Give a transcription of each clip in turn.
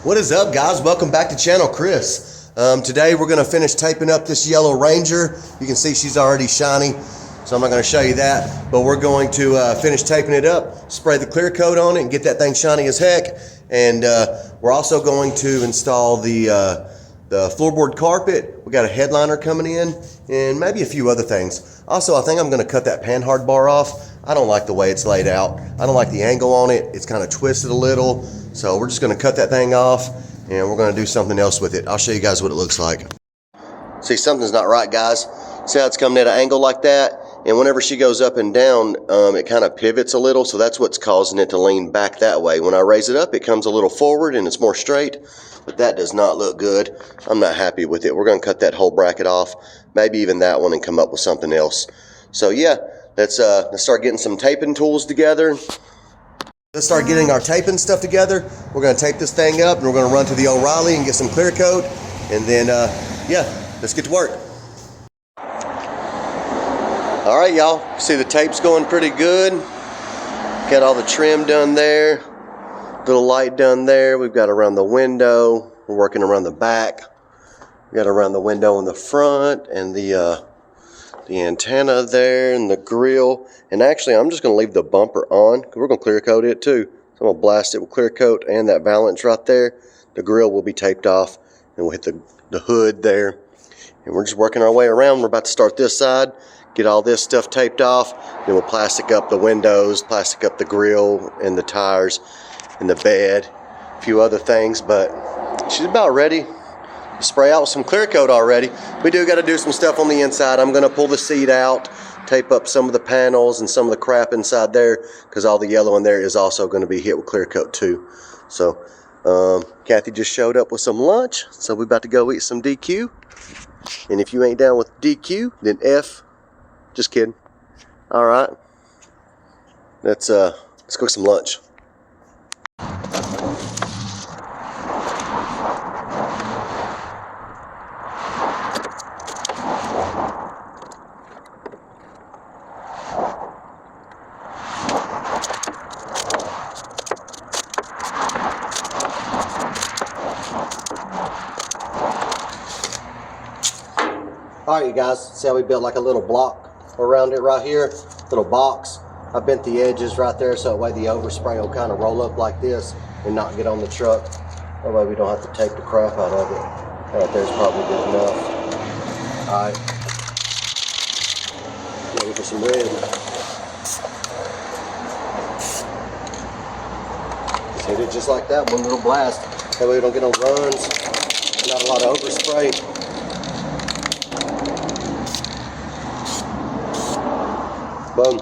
What is up, guys? Welcome back to channel Chris. Today we're going to finish taping up this yellow Ranger. You can see she's already shiny, so I'm not going to show you that, but we're going to finish taping it up, spray the clear coat on it, and get that thing shiny as heck. And we're also going to install the floorboard carpet. We got a headliner coming in, and maybe a few other things. Also, I think I'm going to cut that panhard bar off. I don't like the way it's laid out. I don't like the angle on it. It's kind of twisted a little. So we're just going to cut that thing off, and we're going to do something else with it. I'll show you guys what it looks like. See, something's not right, guys. See how it's coming at an angle like that? And whenever she goes up and down, it kind of pivots a little, so that's what's causing it to lean back that way. When I raise it up, it comes a little forward and it's more straight, but that does not look good. I'm not happy with it. We're going to cut that whole bracket off, maybe even that one, and come up with something else. So yeah, let's start getting some taping tools together. Let's start getting our taping stuff together. We're going to tape this thing up, and we're going to run to the O'Reilly and get some clear coat, and then yeah, let's get to work. All right, y'all, see the tape's going pretty good. Got all the trim done there, little light done there. We've got around the window. We're working around the back. We got around the window in the front, and the antenna there, and the grill. And actually, I'm just going to leave the bumper on, because we're going to clear coat it too. So I'm going to blast it with clear coat and that valance right there. The grill will be taped off, and we'll hit the hood there. And we're just working our way around. We're about to start this side, get all this stuff taped off, then we'll plastic up the windows, plastic up the grill and the tires and the bed, a few other things. But she's about ready to spray out with some clear coat already. We do got to do some stuff on the inside. I'm going to pull the seat out, tape up some of the panels and some of the crap inside there, because all the yellow in there is also going to be hit with clear coat too. So Kathy just showed up with some lunch, so we're about to go eat some DQ. And if you ain't down with DQ, then F. Just kidding. All right, let's cook some lunch. All right, you guys, see how we built like a little block around it right here, little box. I bent the edges right there so that way the overspray will kind of roll up like this and not get on the truck. That way we don't have to take the crap out of it. Right there's probably good enough. All right, ready for some red. Just hit it just like that, one little blast. That way we don't get no runs, not a lot of overspray. Boom.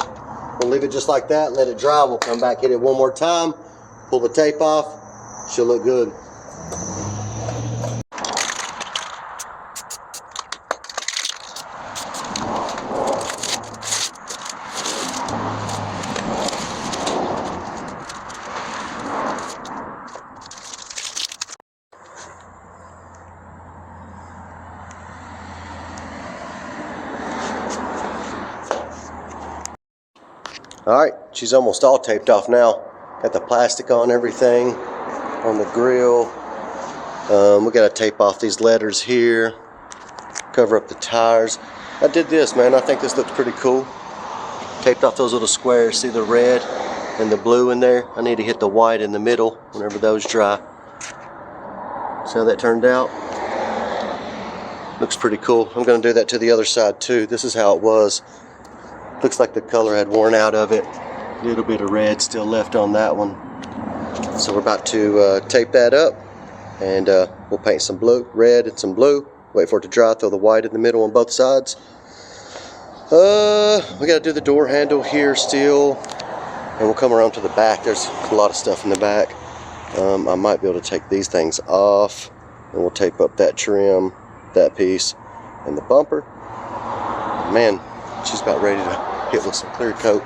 We'll leave it just like that, let it dry. We'll come back, hit it one more time, pull the tape off. She'll look good. All right, she's almost all taped off now. Got the plastic on everything, on the grill. We got to tape off these letters here, cover up the tires. I did this, man. I think this looks pretty cool. Taped off those little squares. See the red and the blue in there? I need to hit the white in the middle whenever those dry. See how that turned out? Looks pretty cool. I'm going to do that to the other side too. This is how it was. Looks like the color had worn out of it. A little bit of red still left on that one. So we're about to tape that up, and we'll paint some blue, red and some blue. Wait for it to dry, throw the white in the middle on both sides. We got to do the door handle here still, and we'll come around to the back. There's a lot of stuff in the back. I might be able to take these things off, and we'll tape up that trim, that piece, and the bumper. Man, she's about ready to hit with some clear coat.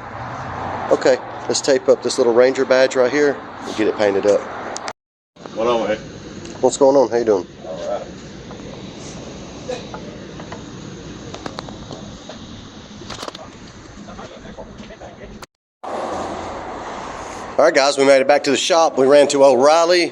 Okay, let's tape up this little Ranger badge right here and get it painted up. What on, man? What's going on? How you doing? All right. All right, guys, we made it back to the shop. We ran to O'Reilly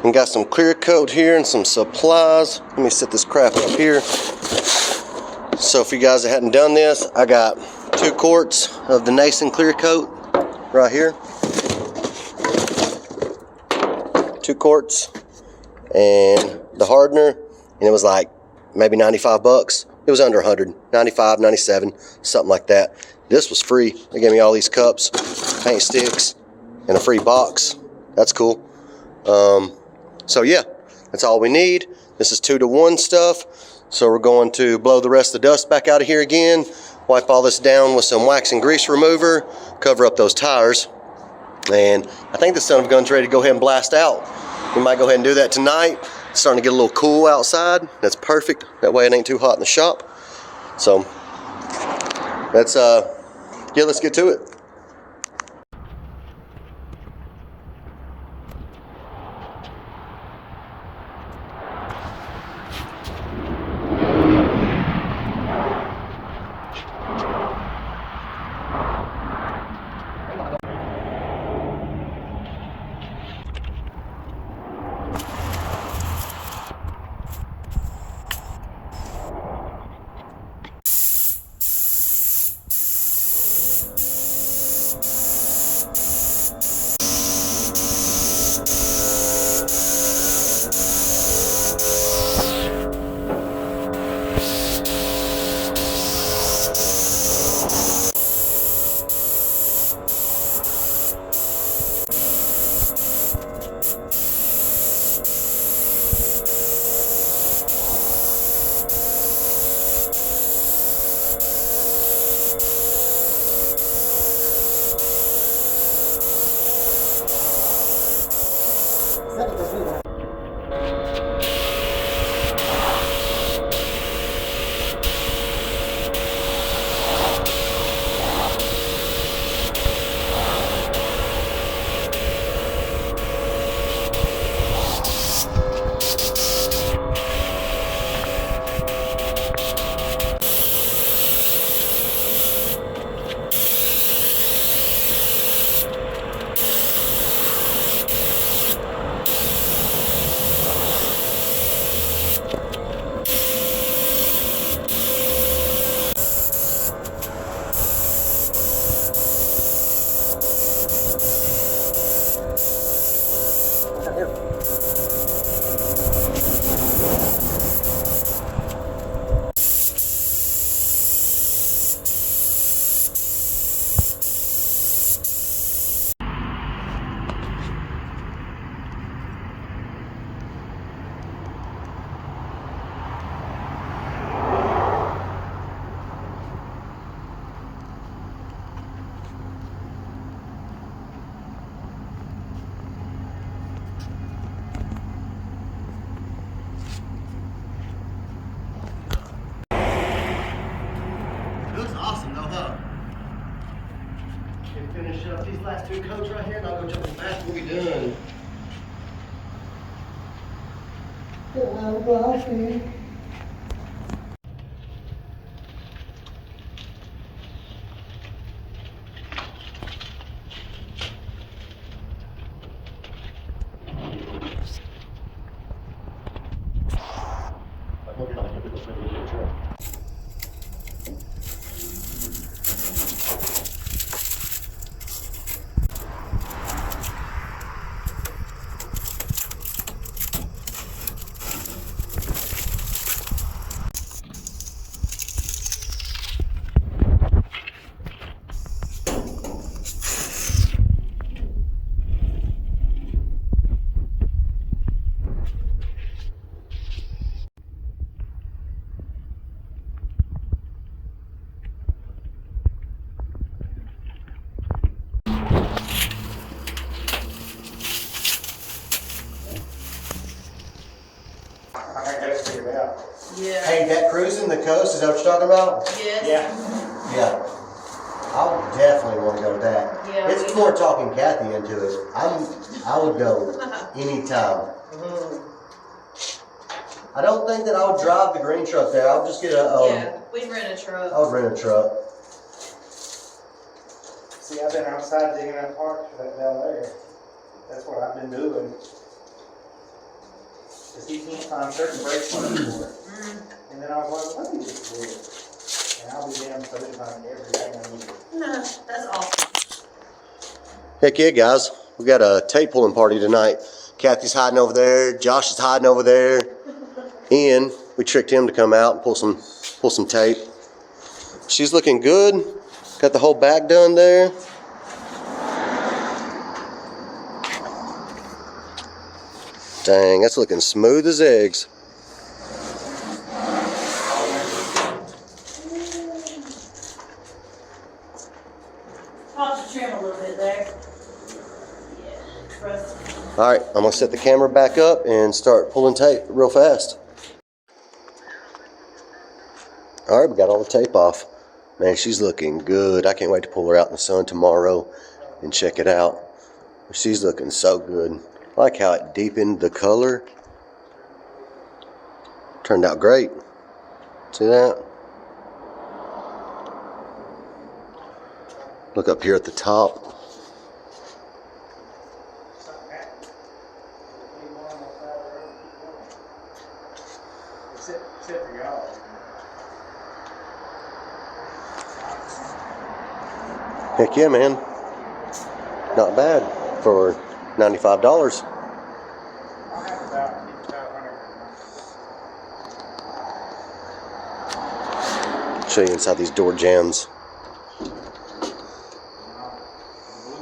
And got some clear coat here and some supplies. Let me set this crap up here. So for you guys that hadn't done this, I got 2 quarts of the Nason clear coat right here. 2 quarts and the hardener, and it was like maybe 95 bucks. It was under 100, 95, 97, something like that. This was free. They gave me all these cups, paint sticks, and a free box. That's cool. So yeah, that's all we need. This is 2-to-1 stuff. So we're going to blow the rest of the dust back out of here again, wipe all this down with some wax and grease remover, cover up those tires. And I think the son of a gun's ready to go ahead and blast out. We might go ahead and do that tonight. It's starting to get a little cool outside. That's perfect. That way it ain't too hot in the shop. So let's get to it. Finish up these last 2 coats right here, and I'll go jump in the bath. We'll be done. Yeah. Hey, that cruising the coast, is that what you're talking about? Yes. Yeah. I would definitely want to go to that. Yeah, It's more talking Kathy into it. I would go anytime. I don't think that I would drive the green truck there. I would just get yeah, we'd rent a truck. I would rent a truck. See, I've been outside digging that park for that down there. That's what I've been doing. Because he can't find certain brake parts for it. And then I was like, let me just do it. And I'll be damned if I didn't find everything I needed. That's awesome. Heck yeah, guys. We got a tape pulling party tonight. Kathy's hiding over there. Josh is hiding over there. Ian, we tricked him to come out and pull some tape. She's looking good. Got the whole back done there. Dang, that's looking smooth as eggs. I'll have to trim a little bit there. Yeah, rough. All right, I'm gonna set the camera back up and start pulling tape real fast. All right, we got all the tape off. Man, she's looking good. I can't wait to pull her out in the sun tomorrow and check it out. She's looking so good. I like how it deepened the color. Turned out great. See that? Look up here at the top. Except for y'all. Heck yeah, man. Not bad for $95. I'll have about 500. Show you inside these door jambs. Blue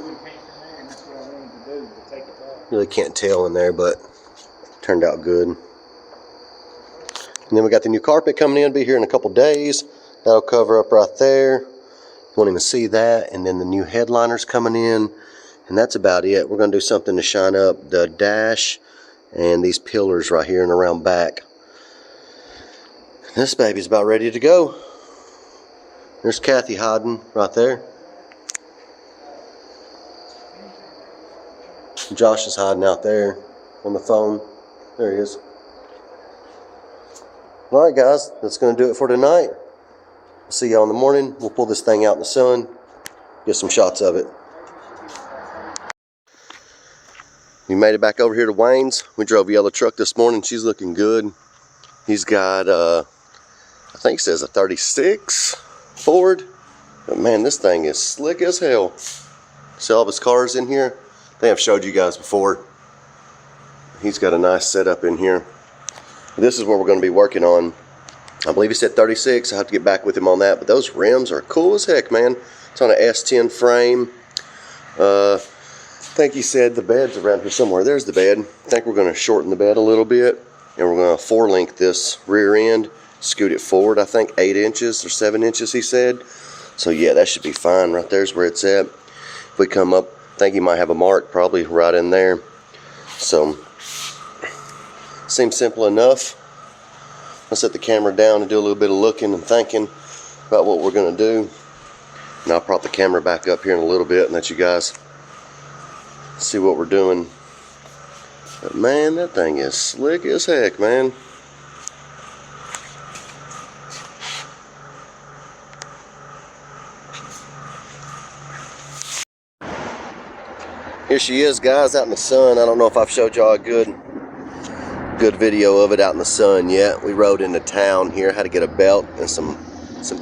and pink in there, and that's what I wanted to do, to take it out. Really can't tell in there, but turned out good. And then we got the new carpet coming in, be here in a couple days. That'll cover up right there. You won't even see that. And then the new headliner's coming in. And that's about it. We're going to do something to shine up the dash and these pillars right here and around back. This baby's about ready to go. There's Kathy hiding right there. Josh is hiding out there on the phone. There he is. Alright guys, that's going to do it for tonight. See y'all in the morning. We'll pull this thing out in the sun. Get some shots of it. We made it back over here to Wayne's. We drove a yellow truck this morning. She's looking good. He's got, I think it says a 36 Ford. But man, this thing is slick as hell. See all of his cars in here? I think I've showed you guys before. He's got a nice setup in here. This is what we're going to be working on. I believe he said 36. I'll have to get back with him on that. But those rims are cool as heck, man. It's on an S10 frame. I think he said the bed's around here somewhere. There's the bed. I think we're going to shorten the bed a little bit. And we're going to 4-link this rear end. Scoot it forward, I think 8 inches or 7 inches, he said. So yeah, that should be fine. Right there's where it's at. If we come up, I think he might have a mark probably right in there. So, seems simple enough. I'll set the camera down and do a little bit of looking and thinking about what we're going to do. And I'll prop the camera back up here in a little bit and let you guys see what we're doing. But man, that thing is slick as heck, man. Here she is, guys, out in the sun. I don't know if I've showed y'all a good video of it out in the sun yet. We rode into town here, had to get a belt and some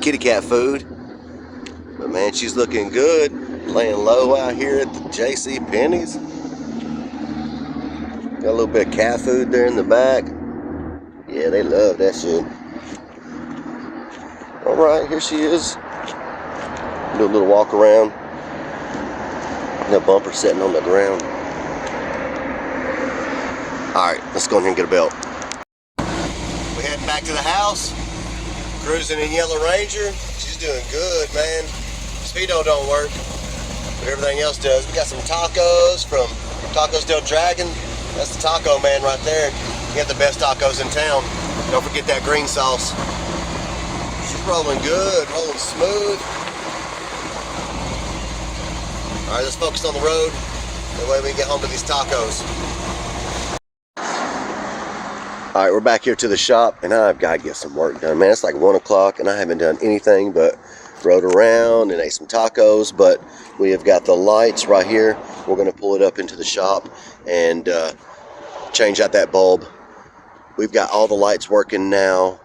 kitty cat food. But man, she's looking good. Laying low out here at the JC Penney's. Got a little bit of cat food there in the back. Yeah, they love that shit. Alright, here she is. Do a little walk around. The bumper sitting on the ground. Alright, let's go in here and get a belt. We're heading back to the house. Cruising in Yellow Ranger. She's doing good, man. Speedo don't work, but everything else does. We got some tacos from Tacos Del Dragon. That's the taco man right there. You got the best tacos in town. Don't forget that green sauce. She's rolling good, rolling smooth. Alright, let's focus on the road. That way we can get home to these tacos. Alright, we're back here to the shop, and I've got to get some work done. Man, it's like 1 o'clock, and I haven't done anything but rode around and ate some tacos. But we have got the lights right here. We're going to pull it up into the shop and change out that bulb. we've got all the lights working now.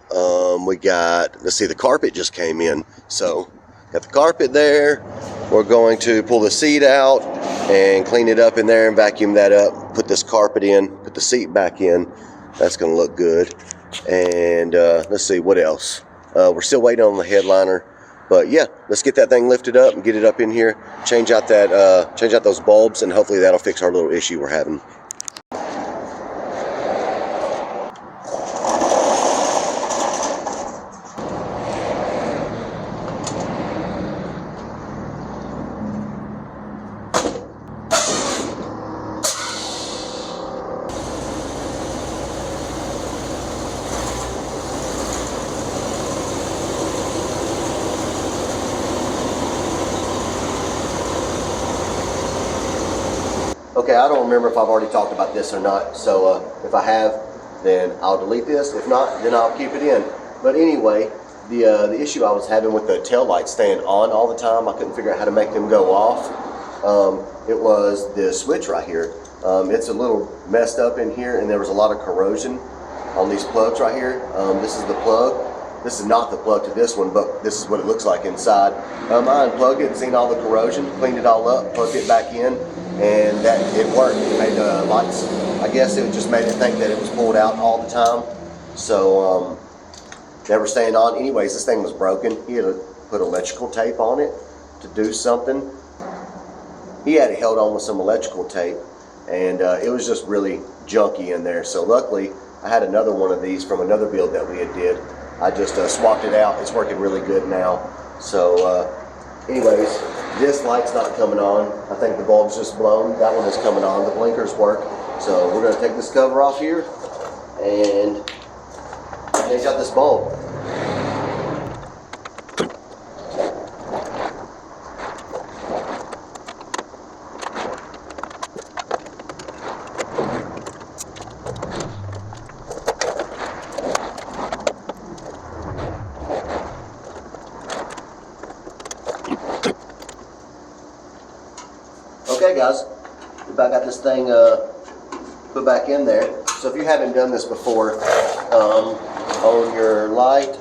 We got, let's see, the carpet just came in. So got the carpet there. We're going to pull the seat out and clean it up in there and vacuum that up. Put this carpet in, put the seat back in. That's going to look good. And let's see, what else? We're still waiting on the headliner. But yeah, let's get that thing lifted up and get it up in here. Change out those bulbs, and hopefully that'll fix our little issue we're having. Okay, I don't remember if I've already talked about this or not, so if I have, then I'll delete this. If not, then I'll keep it in. But anyway, the issue I was having with the tail lights staying on all the time, I couldn't figure out how to make them go off. It was the switch right here. It's a little messed up in here, and there was a lot of corrosion on these plugs right here. This is the plug. This is not the plug to this one, but this is what it looks like inside. I unplugged it, seen all the corrosion, cleaned it all up, plugged it back in, and that it worked. It made the lights, I guess it just made it think that it was pulled out all the time. So they were staying on. Anyways, this thing was broken. He had to put electrical tape on it to do something. He had it held on with some electrical tape, and it was just really junky in there. So luckily, I had another one of these from another build that we had did. I just swapped it out. It's working really good now. So anyways, this light's not coming on. I think the bulb's just blown. That one is coming on. The blinkers work. So we're going to take this cover off here and change out this bulb. Okay guys, we about got this thing put back in there. So if you haven't done this before, on your light,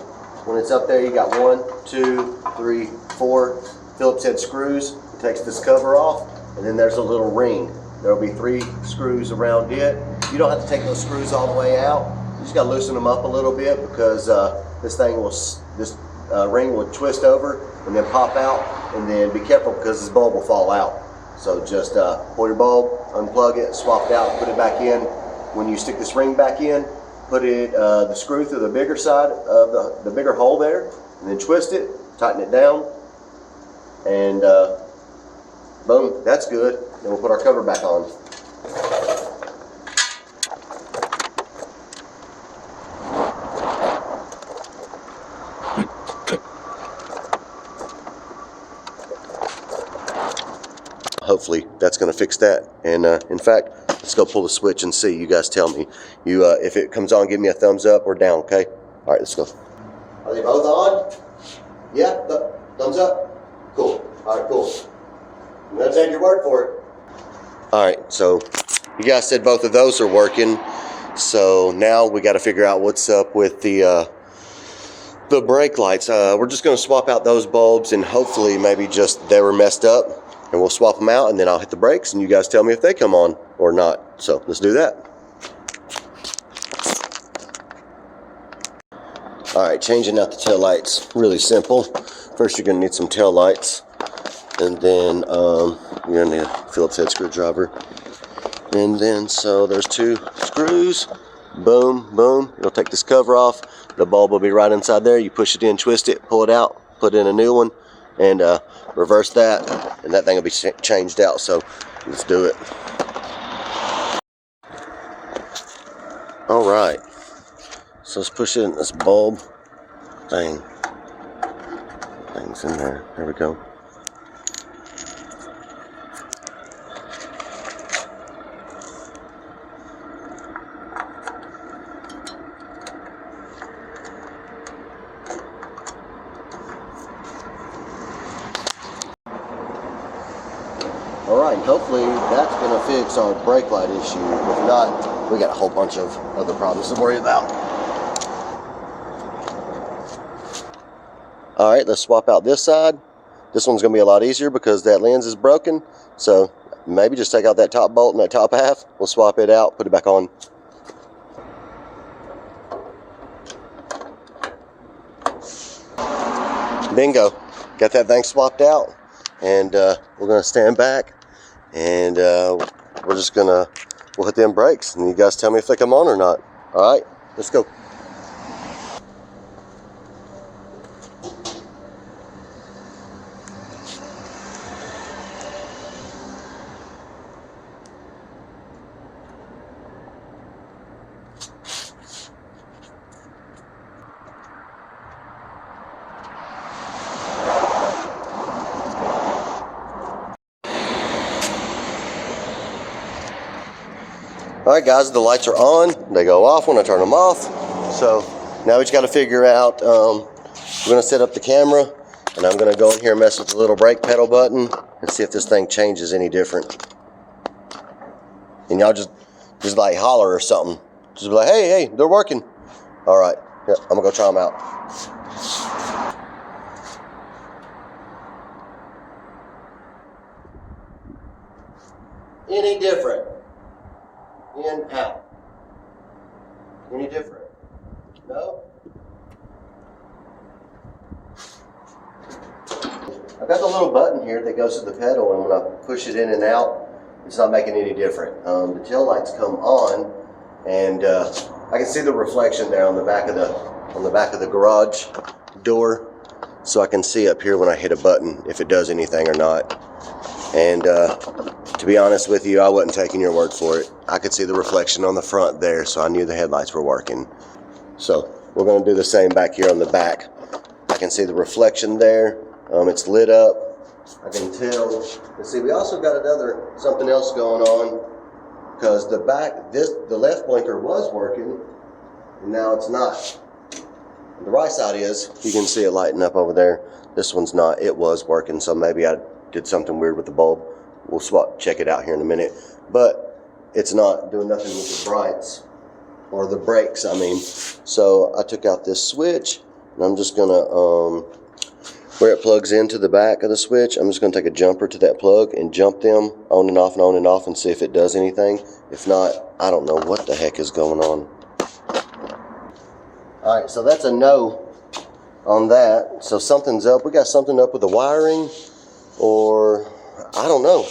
when it's up there, you got 1, 2, 3, 4 Phillips head screws. It takes this cover off, and then there's a little ring. There will be 3 screws around it. You don't have to take those screws all the way out. You just got to loosen them up a little bit, because this ring will twist over and then pop out, and then be careful because this bulb will fall out. So just pull your bulb, unplug it, swap it out, put it back in. When you stick this ring back in, put it the screw through the bigger side of the bigger hole there, and then twist it, tighten it down, and boom, that's good. Then we'll put our cover back on. Hopefully that's going to fix that. And in fact, let's go pull the switch and see. You guys tell me. If it comes on, give me a thumbs up or down, okay? All right, let's go. Are they both on? Yeah, thumbs up? Cool. All right, cool. I'm going to take your word for it. All right, so you guys said both of those are working. So now we got to figure out what's up with the brake lights. We're just going to swap out those bulbs, and hopefully maybe just they were messed up. And we'll swap them out, and then I'll hit the brakes, and you guys tell me if they come on or not. So let's do that. All right, changing out the tail lights. Really simple. First, you're going to need some tail lights, and then you're going to need a Phillips head screwdriver. And then, so there's 2 screws. Boom, boom. You'll take this cover off. The bulb will be right inside there. You push it in, twist it, pull it out, put in a new one, and reverse that, and that thing will be changed out. So let's do it. All right, so let's push it in this bulb thing's in there. There we go. All right, hopefully that's going to fix our brake light issue. If not, we got a whole bunch of other problems to worry about. All right, let's swap out this side. This one's gonna be a lot easier because that lens is broken. So maybe just take out that top bolt and that top half. We'll swap it out, put it back on. Bingo, got that thing swapped out. And we're gonna stand back and we'll hit them brakes and you guys tell me if they come on or not. All right, let's go. All right, guys, the lights are on. They go off when I turn them off. So now we just got to figure out, we're going to set up the camera, and I'm going to go in here and mess with the little brake pedal button and see if this thing changes any different. And y'all just like holler or something. Just be like, hey, they're working. All right, yeah, I'm going to go try them out. Any different? In, out. Any different? No? I've got the little button here that goes to the pedal, and when I push it in and out, it's not making any different. The tail lights come on, and I can see the reflection there on the back of the garage door, so I can see up here when I hit a button if it does anything or not. And to be honest with you, I wasn't taking your word for it. I could see the reflection on the front there, so I knew the headlights were working. So we're going to do the same back here on the back. I can see the reflection there. It's lit up. I can tell. And see, we also got something else going on, because the left blinker was working, and now it's not. The right side is. You can see it lighting up over there. This one's not. It was working, so maybe I did something weird with the bulb. We'll check it out here in a minute. But it's not doing nothing with the brights or the brakes, I mean. So I took out this switch, and I'm just gonna, where it plugs into the back of the switch, I'm just gonna take a jumper to that plug and jump them on and off and see if it does anything. If not, I don't know what the heck is going on. All right, so that's a no on that. So something's up. We got something up with the wiring, or I don't know.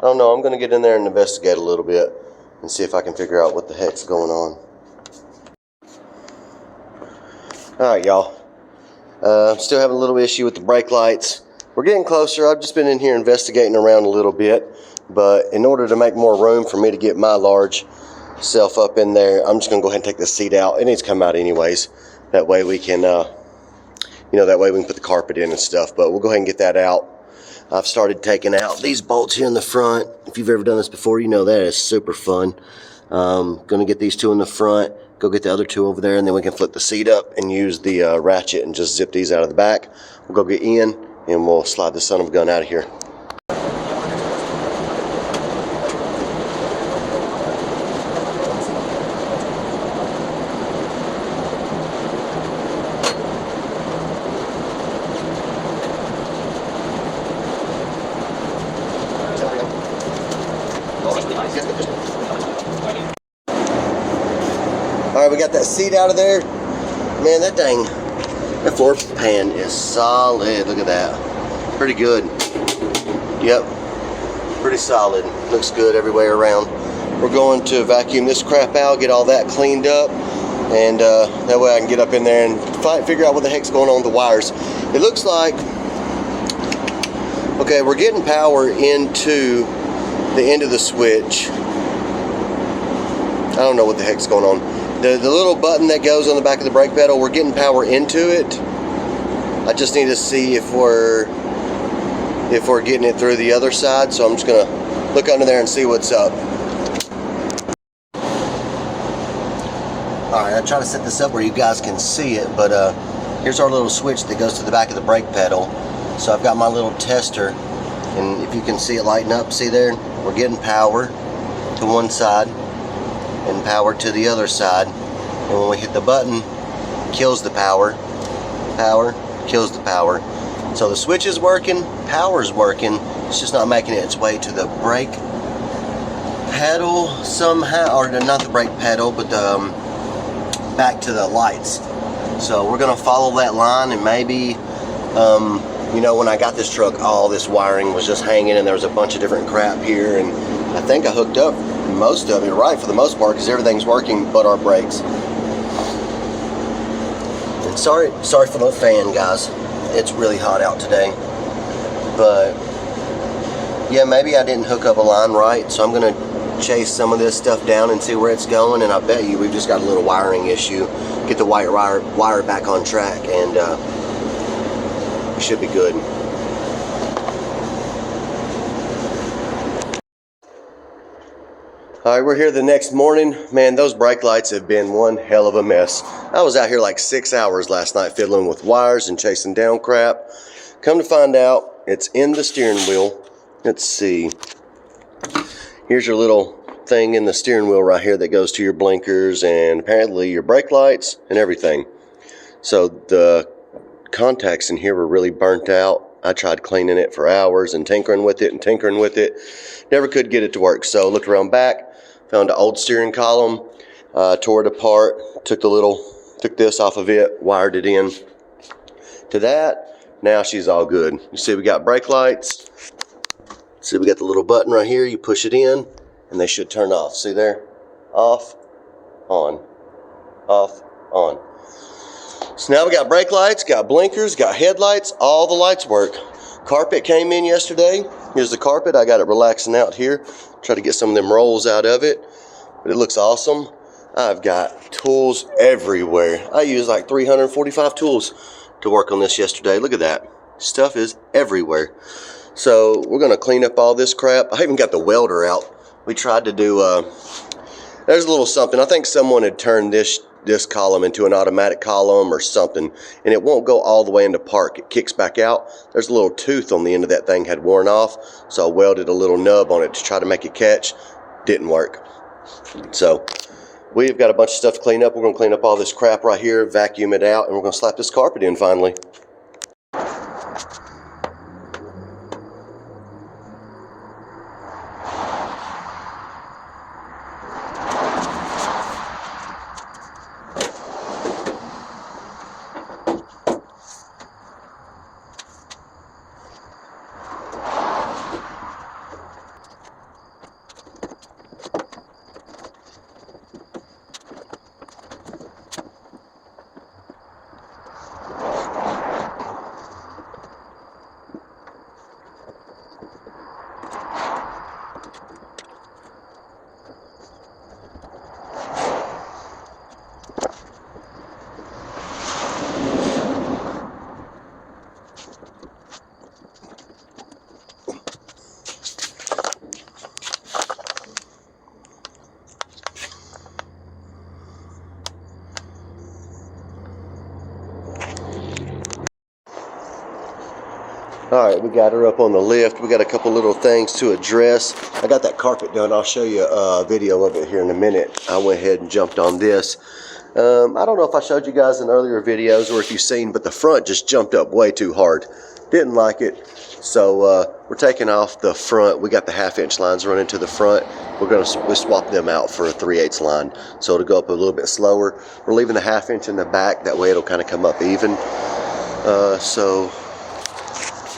I'm going to get in there and investigate a little bit and see if I can figure out what the heck's going on. All right, y'all. I'm still having a little issue with the brake lights. We're getting closer. I've just been in here investigating around a little bit, but in order to make more room for me to get my large self up in there, I'm just going to go ahead and take the seat out. It needs to come out anyways. That way we can, that way we can put the carpet in and stuff, but we'll go ahead and get that out. I've started taking out these bolts here in the front. If you've ever done this before, you know that is super fun. Gonna get these two in the front, go get the other two over there, and then we can flip the seat up and use the ratchet and just zip these out of the back. We'll go get in and we'll slide the son of a gun out of here. Alright, we got that seat out of there. Man, that floor pan is solid. Look at that. Pretty good. Yep. Pretty solid. Looks good every way around. We're going to vacuum this crap out, get all that cleaned up, and that way I can get up in there and figure out what the heck's going on with the wires. It looks like, okay, we're getting power into the end of the switch. I don't know what the heck's going on. The little button that goes on the back of the brake pedal, we're getting power into it. I just need to see if we're getting it through the other side, so I'm just gonna look under there and see what's up. Alright, I try to set this up where you guys can see it, but here's our little switch that goes to the back of the brake pedal. So I've got my little tester, and if you can see it lighting up, see there, we're getting power to one side. and power to the other side. And when we hit the button, kills the power. Power kills the power. So the switch is working, power's working. It's just not making its way to the brake pedal somehow, or not the brake pedal, but back to the lights. So we're gonna follow that line, and maybe, you know, when I got this truck, all this wiring was just hanging, and there was a bunch of different crap here, and I think I hooked up most of it right for the most part, because everything's working but our brakes. And sorry for the fan, guys. It's really hot out today, but yeah, maybe I didn't hook up a line right, so I'm gonna chase some of this stuff down and see where it's going, and I bet you we've just got a little wiring issue. Get the white wire back on track, and we should be good. Alright, we're here the next morning. Man, those brake lights have been one hell of a mess. I was out here like 6 hours last night fiddling with wires and chasing down crap. Come to find out, it's in the steering wheel. Let's see. Here's your little thing in the steering wheel right here that goes to your blinkers and apparently your brake lights and everything. So the contacts in here were really burnt out. I tried cleaning it for hours and tinkering with it. Never could get it to work. So looked around back, found an old steering column, tore it apart, took this off of it, wired it in to that. Now she's all good. You see we got brake lights. See we got the little button right here. You push it in and they should turn off. See there? Off, on, off, on. So now we got brake lights, got blinkers, got headlights, all the lights work. Carpet came in yesterday. Here's the carpet. I got it relaxing out here. Try to get some of them rolls out of it, but it looks awesome. I've got tools everywhere. I used like 345 tools to work on this yesterday. Look at that. Stuff is everywhere. So we're gonna clean up all this crap. I even got the welder out. We tried to do, there's a little something. I think someone had turned this column into an automatic column or something, and it won't go all the way into park. It kicks back out. There's a little tooth on the end of that thing had worn off, so I welded a little nub on it to try to make it catch. Didn't work. So we've got a bunch of stuff to clean up. We're going to clean up all this crap right here, vacuum it out, and we're going to slap this carpet in finally. Alright, we got her up on the lift. We got a couple little things to address. I got that carpet done. I'll show you a video of it here in a minute. I went ahead and jumped on this. I don't know if I showed you guys in earlier videos or if you've seen, but the front just jumped up way too hard. Didn't like it. So we're taking off the front. We got the 1/2-inch lines running to the front. We swap them out for a 3/8 line. So it'll go up a little bit slower. We're leaving the 1/2 inch in the back. That way it'll kind of come up even. So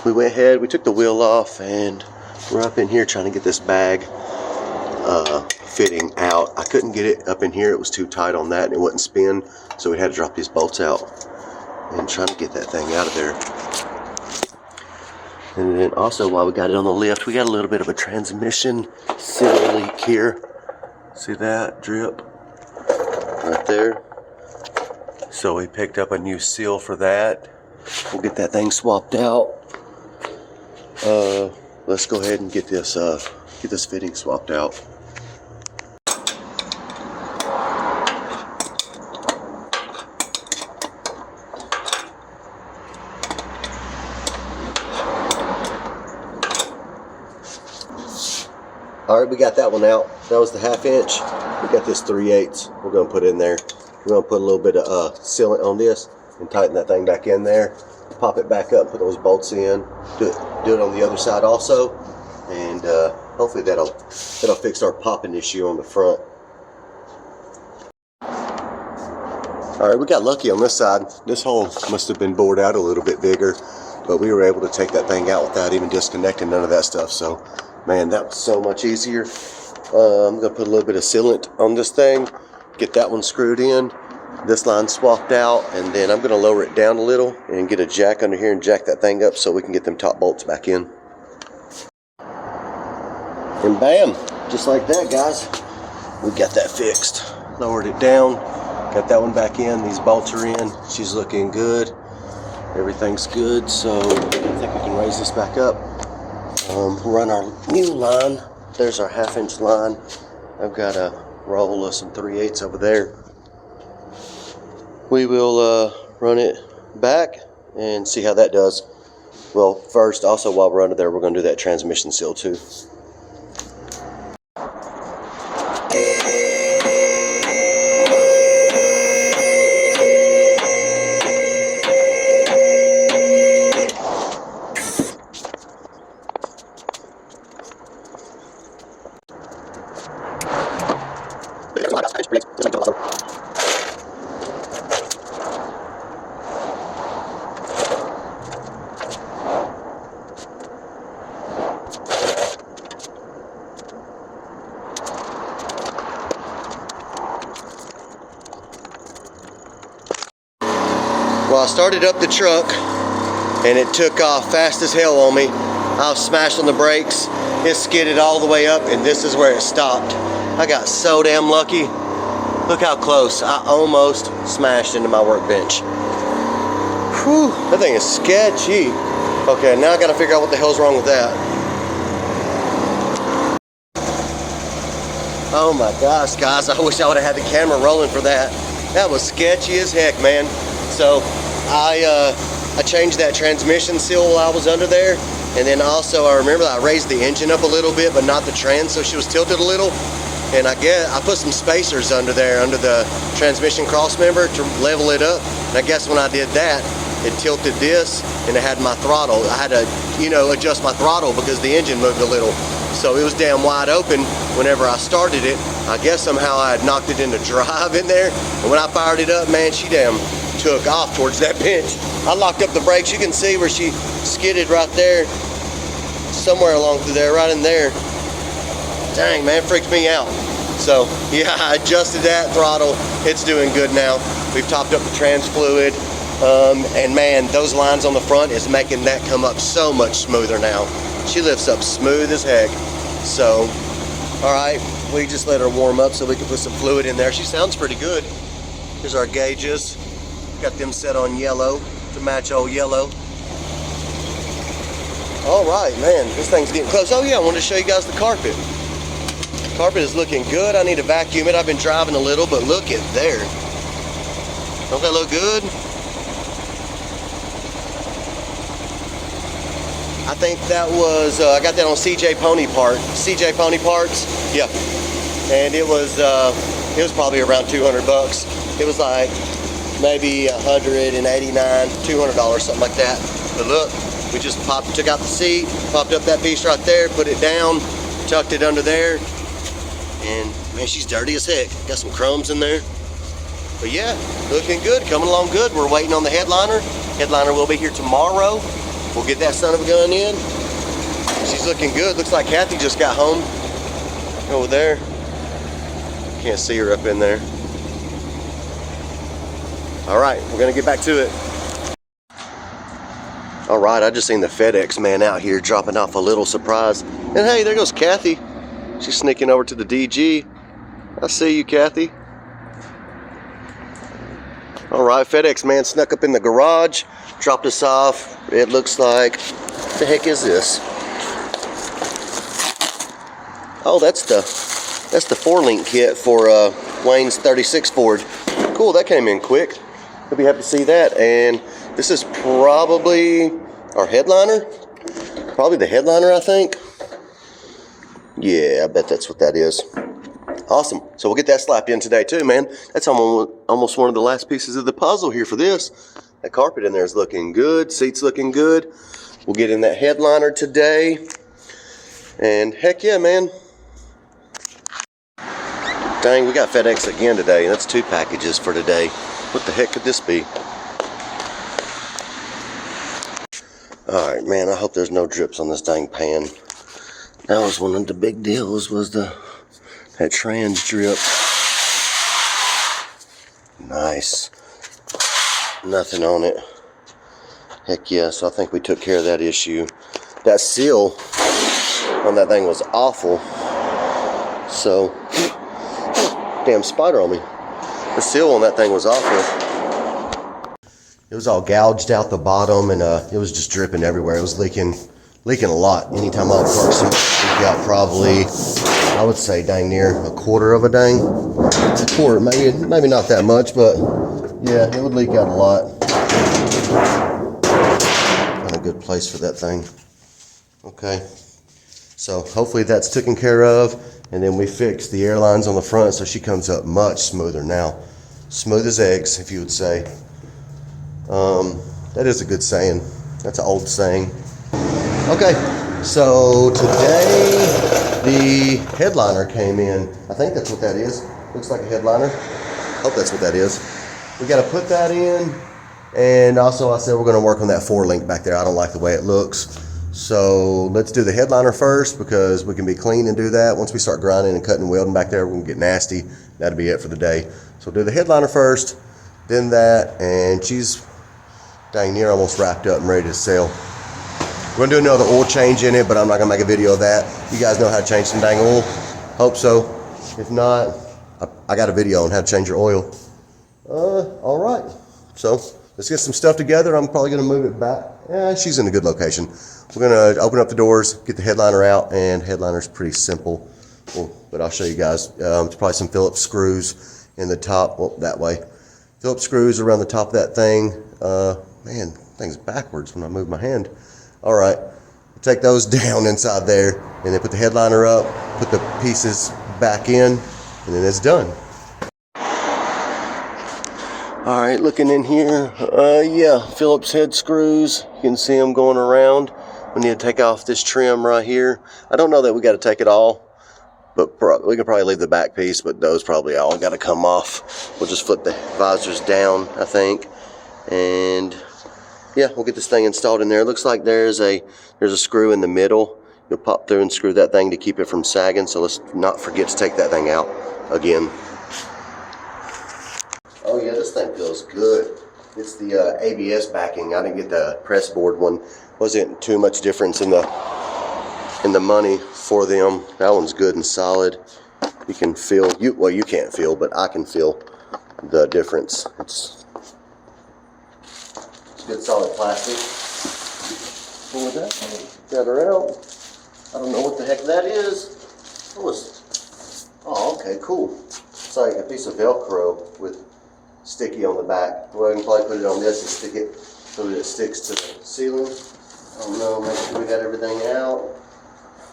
we went ahead, we took the wheel off, and we're up in here trying to get this bag fitting out. I couldn't get it up in here. It was too tight on that and it wouldn't spin, so we had to drop these bolts out and trying to get that thing out of there. And then also, while we got it on the lift, we got a little bit of a transmission seal leak here. See that drip right there? So we picked up a new seal for that. We'll get that thing swapped out. Let's go ahead and get this fitting swapped out. All right, we got that one out. That was the 1/2 inch. We got this 3/8. We're gonna put in there. We're gonna put a little bit of sealant on this and tighten that thing back in there. Pop it back up, put those bolts in. Do it on the other side also, and hopefully that'll fix our popping issue on the front. All right, we got lucky on this side. This hole must have been bored out a little bit bigger, but we were able to take that thing out without even disconnecting none of that stuff. So, man, that was so much easier. I'm gonna put a little bit of sealant on this thing, get that one screwed in, this line swapped out, and then I'm gonna lower it down a little and get a jack under here and jack that thing up so we can get them top bolts back in. And bam, just like that, guys, we got that fixed. Lowered it down, got that one back in, these bolts are in, she's looking good, everything's good, so I think we can raise this back up. Run our new line. There's our 1/2 inch line. I've got a roll of some 3/8 over there. We will run it back and see how that does. Well, first, also while we're under there, we're going to do that transmission seal too. Well, I started up the truck and it took off fast as hell on me. I was smashed on the brakes. It skidded all the way up and this is where it stopped. I got so damn lucky. Look how close. I almost smashed into my workbench. Whew, that thing is sketchy. Okay, now I gotta figure out what the hell's wrong with that. Oh my gosh, guys, I wish I would have had the camera rolling for that. That was sketchy as heck, man. So I changed that transmission seal while I was under there, and then also I remember I raised the engine up a little bit, but not the trans, so she was tilted a little. And I put some spacers under there, under the transmission cross member to level it up. And I guess when I did that, it tilted this, and it had my throttle. I had to, adjust my throttle because the engine moved a little. So it was damn wide open whenever I started it. I guess somehow I had knocked it into drive in there. And when I fired it up, man, she damn took off towards that bench. I locked up the brakes. You can see where she skidded right there, somewhere along through there, right in there. Dang, man, freaked me out. So yeah, I adjusted that throttle. It's doing good now. We've topped up the trans fluid, and man, those lines on the front is making that come up so much smoother now. She lifts up smooth as heck. So, all right, we just let her warm up so we can put some fluid in there. She sounds pretty good. Here's our gauges. Got them set on yellow to match old yellow. All right, man, this thing's getting close. Oh yeah, I wanted to show you guys the carpet. The carpet is looking good. I need to vacuum it. I've been driving a little, but look at there. Don't that look good? I think that was, I got that on CJ Pony Parts. Yeah. And it was probably around 200 bucks. It was like maybe $189, $200, something like that. But look, we just took out the seat, popped up that piece right there, put it down, tucked it under there, and man, she's dirty as heck. Got some crumbs in there. But yeah, looking good, coming along good. We're waiting on the headliner. Headliner will be here tomorrow. We'll get that son of a gun in. She's looking good. Looks like Kathy just got home over there. Can't see her up in there. All right, we're gonna get back to it. All right, I just seen the FedEx man out here dropping off a little surprise. And hey, there goes Kathy. She's sneaking over to the DG. I see you, Kathy. All right, FedEx man snuck up in the garage, dropped us off. It looks like, what the heck is this? Oh, that's the 4-link kit for Wayne's 36 Ford. Cool, that came in quick. He'll be happy to see that. And this is probably our headliner. Probably the headliner, I think. Yeah, I bet that's what that is. Awesome. So we'll get that slapped in today too, man. That's almost one of the last pieces of the puzzle here for this. That carpet in there is looking good. Seats looking good. We'll get in that headliner today. And heck yeah, man. Dang, we got FedEx again today. That's 2 packages for today. What the heck could this be? Alright, man, I hope there's no drips on this dang pan. That was one of the big deals, was that trans drip. Nice. Nothing on it. Heck yeah, so I think we took care of that issue. That seal on that thing was awful. So, damn spider on me. The seal on that thing was awful. It was all gouged out the bottom, and it was just dripping everywhere. It was leaking a lot. Anytime I would park some, leak out probably, I would say dang near a quarter of a dang. A quarter, maybe not that much, but yeah, it would leak out a lot. Not a good place for that thing. Okay, so hopefully that's taken care of, and then we fixed the airlines on the front, so she comes up much smoother now. Smooth as eggs, if you would say. That is a good saying. That's an old saying. Okay, so today the headliner came in. I think that's what that is. Looks like a headliner. Hope that's what that is. We got to put that in, and also I said we're going to work on that 4-link back there. I don't like the way it looks. So let's do the headliner first, because we can be clean and do that. Once we start grinding and cutting and welding back there, we're going to get nasty. That'll be it for the day. So we'll do the headliner first, then that, and she's dang near almost wrapped up and ready to sell. We're going to do another oil change in it, but I'm not going to make a video of that. You guys know how to change some dang oil? Hope so. If not, I got a video on how to change your oil. All right. So let's get some stuff together. I'm probably going to move it back. Yeah, she's in a good location. We're going to open up the doors, get the headliner out, and headliner's pretty simple. Well, but I'll show you guys. There's probably some Phillips screws in the top. Well, that way. Phillips screws around the top of that thing. Man, thing's backwards when I move my hand. All right, take those down inside there, and then put the headliner up, put the pieces back in, and then it's done. All right, looking in here, yeah, Phillips head screws. You can see them going around. We need to take off this trim right here. I don't know that we got to take it all, but we can probably leave the back piece, but those probably all got to come off. We'll just flip the visors down, I think, and yeah, we'll get this thing installed in there. It looks like there's a screw in the middle. You'll pop through and screw that thing to keep it from sagging, so let's not forget to take that thing out again. Oh yeah, this thing feels good. It's the ABS backing. I didn't get the press board one. Wasn't too much difference in the money for them. That one's good and solid. You can feel, well, you can't feel, but I can feel the difference. It's good solid plastic. Pull with that, get her out. I don't know what the heck that is. Oh, okay, cool. It's like a piece of Velcro with sticky on the back. Well, I can probably put it on this and stick it so that it sticks to the ceiling. I don't know, make sure we got everything out.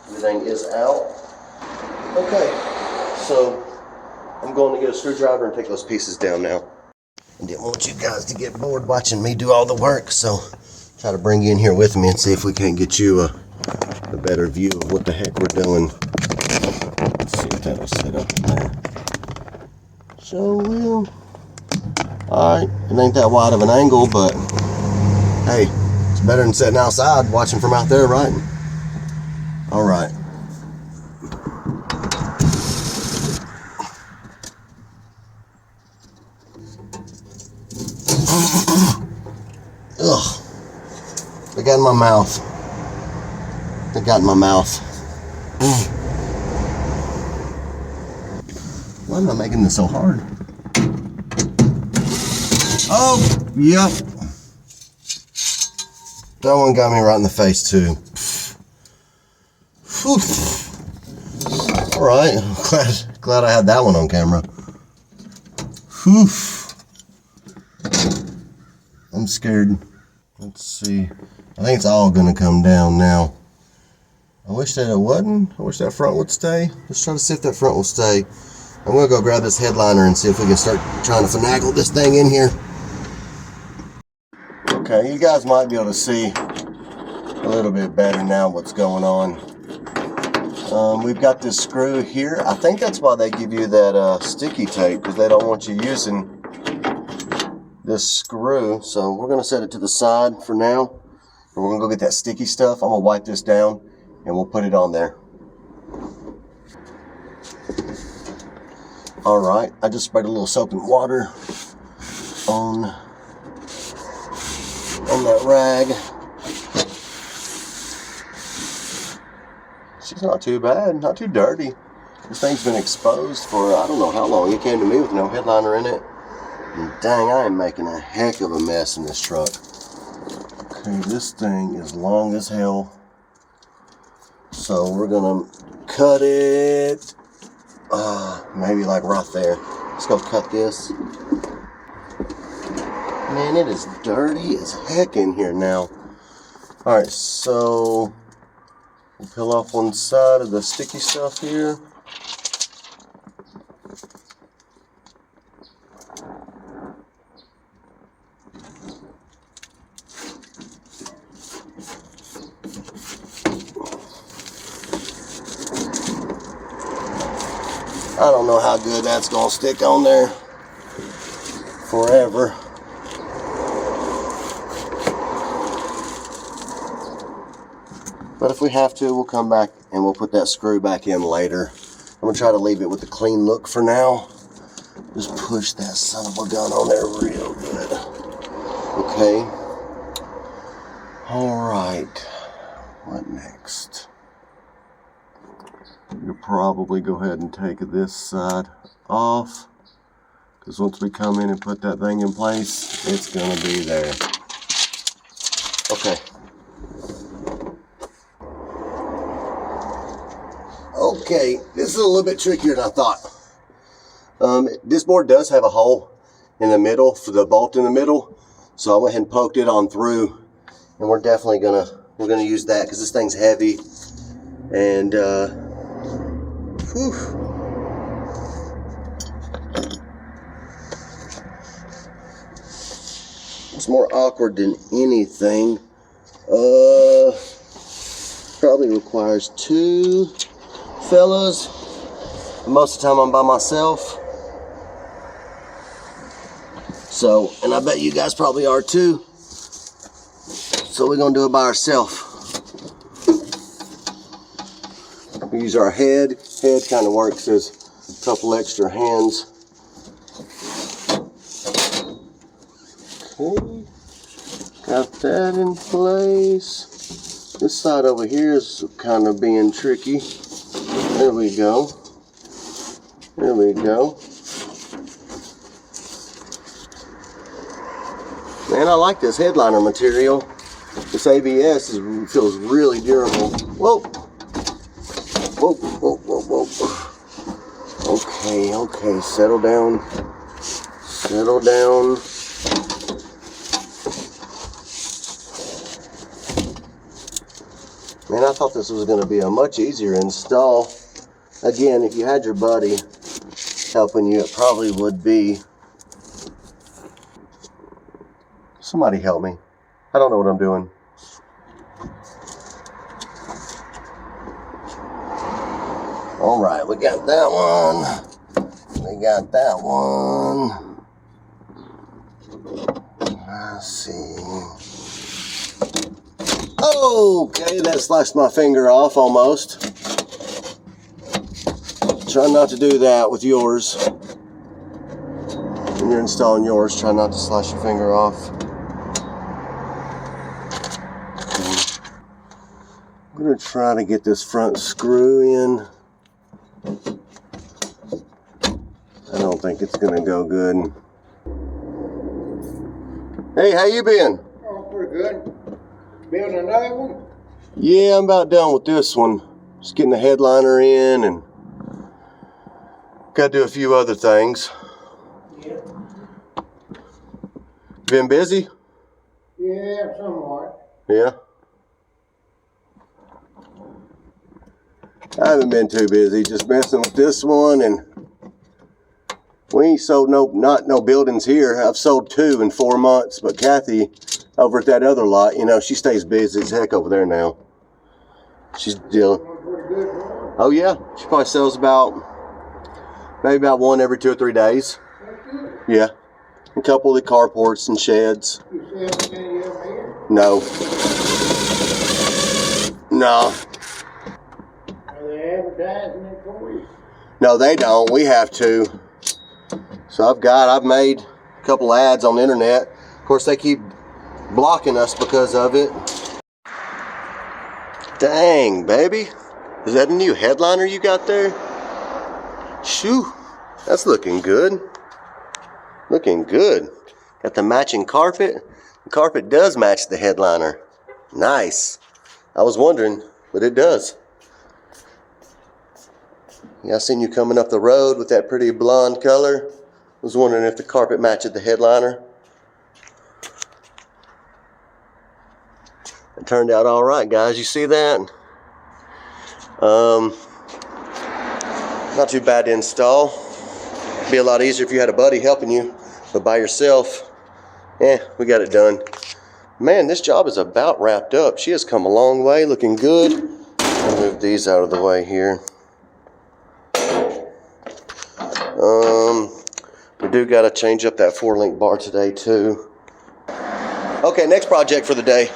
Everything is out. Okay, so I'm going to get a screwdriver and take those pieces down now. I didn't want you guys to get bored watching me do all the work, so try to bring you in here with me and see if we can't get you a better view of what the heck we're doing. Let's see if that'll sit up in there. So we'll. Alright, it ain't that wide of an angle, but hey, it's better than sitting outside watching from out there, right? Alright. Ugh. They got in my mouth. They got in my mouth. Why am I making this so hard? Oh, yep. That one got me right in the face too. Whew. All right, glad I had that one on camera. Whew. I'm scared. Let's see. I think it's all gonna come down now. I wish that it wasn't. I wish that front would stay. Let's try to see if that front will stay. I'm gonna go grab this headliner and see if we can start trying to finagle this thing in here. Okay, you guys might be able to see a little bit better now what's going on. We've got this screw here. I think that's why they give you that sticky tape, because they don't want you using this screw. So we're gonna set it to the side for now. And we're gonna go get that sticky stuff. I'm gonna wipe this down and we'll put it on there. All right, I just sprayed a little soap and water on that rag. She's not too bad, not too dirty. This thing's been exposed for I don't know how long. It came to me with no headliner in it. And dang, I am making a heck of a mess in this truck. Okay, this thing is long as hell. So we're gonna cut it, maybe like right there. Let's go cut this. Man, it is dirty as heck in here now. All right, so we'll peel off one side of the sticky stuff here. I don't know how good that's gonna stick on there forever. But if we have to, we'll come back and we'll put that screw back in later. I'm gonna try to leave it with a clean look for now. Just push that son of a gun on there real good. Okay. All right. What next? You'll probably go ahead and take this side off, because once we come in and put that thing in place, it's gonna be there. Okay. Okay, this is a little bit trickier than I thought. This board does have a hole in the middle for the bolt in the middle, so I went ahead and poked it on through, and we're definitely gonna use that because this thing's heavy, and whew. It's more awkward than anything. Probably requires two fellas. Most of the time I'm by myself. So, and I bet you guys probably are too. So we're gonna do it by ourselves. We use our head. Head kind of works as a couple extra hands. Okay, got that in place. This side over here is kind of being tricky. There we go. There we go. Man, I like this headliner material. This ABS feels really durable. Whoa. Whoa, whoa, whoa, whoa. Okay, okay, settle down. Settle down. Man, I thought this was going to be a much easier install. Again, if you had your buddy helping you, it probably would be. Somebody help me. I don't know what I'm doing. All right, we got that one. We got that one. Let's see. Okay, that sliced my finger off almost. Try not to do that with yours. When you're installing yours, try not to slice your finger off. I'm going to try to get this front screw in. I don't think it's going to go good. Hey, how you been? Oh, pretty good. Building another one? Yeah, I'm about done with this one. Just getting the headliner in and got to do a few other things. Yeah. Been busy? Yeah, somewhat. Yeah. I haven't been too busy, just messing with this one and We ain't sold no buildings here. I've sold 2 in 4 months, but Kathy over at that other lot, you know, she stays busy as heck over there now. She's dealing. Oh yeah, she probably sells maybe about 1 every 2 or 3 days. Yeah, a couple of the carports and sheds. No. No. Are they advertising it for you? No, they don't. We have to. So I've made a couple ads on the internet. Of course, they keep blocking us because of it. Dang, baby. Is that a new headliner you got there? Shoo, that's looking good. Looking good. Got the matching carpet. The carpet does match the headliner. Nice. I was wondering, but it does. Yeah, I seen you coming up the road with that pretty blonde color. Was wondering if the carpet matched the headliner. It turned out all right, guys. You see that? Not too bad to install. Be a lot easier if you had a buddy helping you, but by yourself, we got it done. Man, this job is about wrapped up. She has come a long way, looking good. I'll move these out of the way here. We do got to change up that 4-link bar today too. Okay, next project for the day.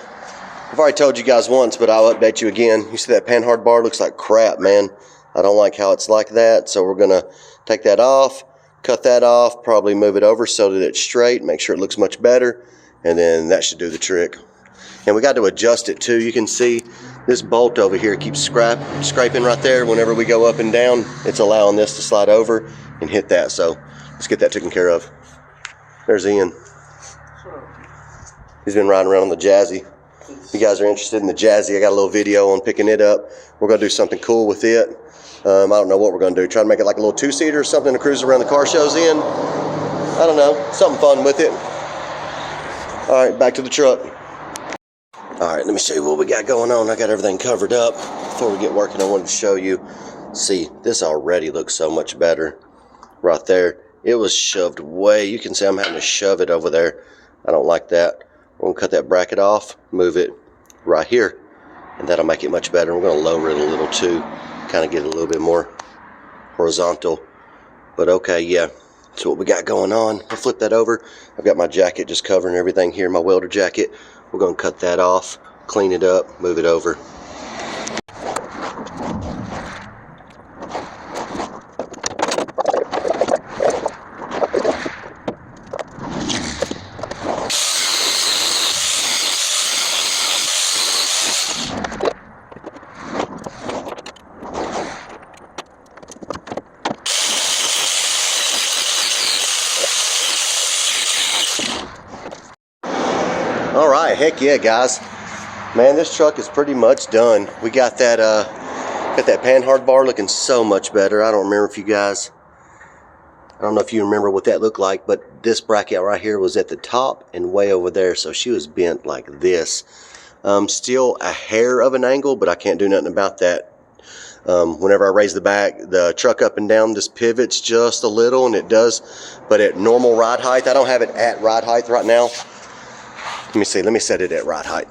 I've already told you guys once, but I'll update you again. You see that panhard bar looks like crap, man. I don't like how it's like that, so we're gonna take that off, cut that off, probably move it over so that it's straight, make sure it looks much better, and then that should do the trick. And we got to adjust it too. You can see this bolt over here keeps scraping right there. Whenever we go up and down, it's allowing this to slide over and hit that. So let's get that taken care of. There's Ian. He's been riding around on the Jazzy. If you guys are interested in the Jazzy, I got a little video on picking it up. We're going to do something cool with it. I don't know what we're going to do. Try to make it like a little 2-seater or something to cruise around the car shows in. I don't know. Something fun with it. All right, back to the truck. All right, let me show you what we got going on. I got everything covered up. Before we get working, I wanted to show you. See, this already looks so much better. Right there. It was shoved way. You can see I'm having to shove it over there. I don't like that. We're going to cut that bracket off, move it right here, and that'll make it much better. We're going to lower it a little too, kind of get it a little bit more horizontal. But okay, yeah, that's what we got going on. I'll flip that over. I've got my jacket just covering everything here, my welder jacket. We're going to cut that off, clean it up, move it over. All right, heck yeah, guys. Man, this truck is pretty much done. We got that panhard bar looking so much better. I don't remember if you guys, I don't know if you remember what that looked like, but this bracket right here was at the top and way over there, so she was bent like this. Still a hair of an angle, but I can't do nothing about that. Whenever I raise the truck up and down, this pivots just a little, and it does, but at normal ride height, I don't have it at ride height right now. Let me see, let me set it at ride height.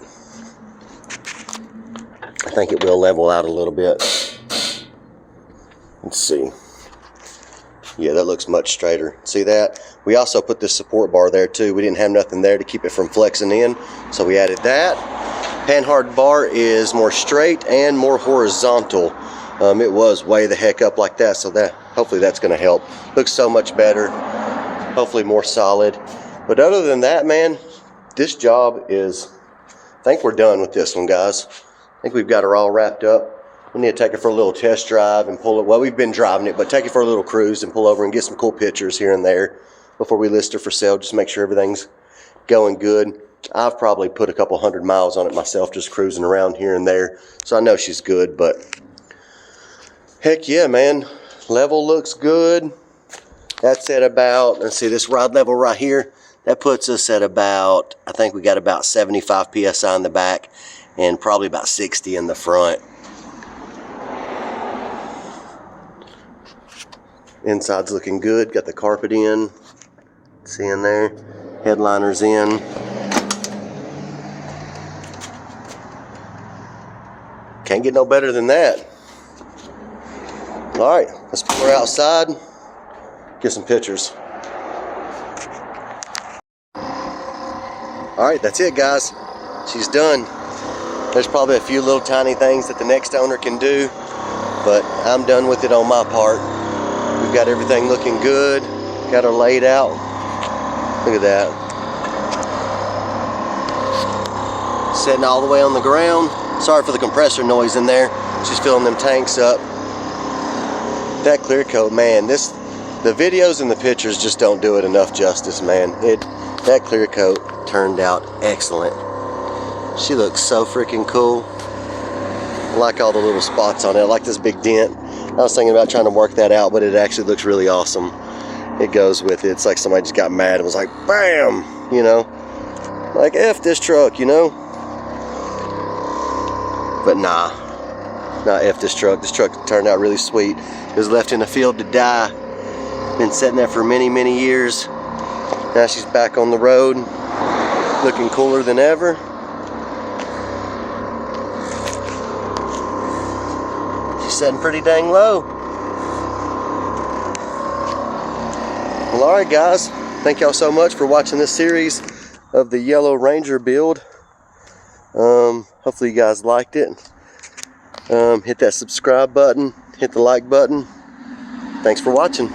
I think it will level out a little bit. Let's see. Yeah, that looks much straighter. See that? We also put this support bar there too. We didn't have nothing there to keep it from flexing in, so we added that. Panhard bar is more straight and more horizontal. It was way the heck up like that, so that hopefully that's going to help. Looks so much better. Hopefully more solid. But other than that, man, this job is, I think we're done with this one, guys. I think we've got her all wrapped up. We need to take it for a little test drive and pull it. Well, we've been driving it, but take it for a little cruise and pull over and get some cool pictures here and there before we list her for sale. Just make sure everything's going good. I've probably put a couple 100 miles on it myself, just cruising around here and there. So I know she's good, but heck yeah, man. Level looks good. That's at about, let's see, this rod level right here, that puts us at about, I think we got about 75 PSI in the back and probably about 60 in the front. Inside's looking good. Got the carpet in. See in there. Headliner's in. Can't get no better than that. Alright, let's pull her outside. Get some pictures. Alright, that's it, guys. She's done. There's probably a few little tiny things that the next owner can do, but I'm done with it on my part. We've got everything looking good. Got her laid out. Look at that. Sitting all the way on the ground. Sorry for the compressor noise in there. She's filling them tanks up. That clear coat, man, the videos and the pictures just don't do it enough justice, man. That clear coat turned out excellent. She looks so freaking cool. I like all the little spots on it. I like this big dent. I was thinking about trying to work that out, but it actually looks really awesome. It goes with it. It's like somebody just got mad and was like, bam, you know, like F this truck, you know. But nah, not F this truck. This truck turned out really sweet. It was left in the field to die. Been sitting there for many, many years. Now she's back on the road, looking cooler than ever. She's sitting pretty dang low. Well, alright guys, thank y'all so much for watching this series of the Yellow Ranger build. Hopefully you guys liked it. Hit that subscribe button, hit the like button. Thanks for watching.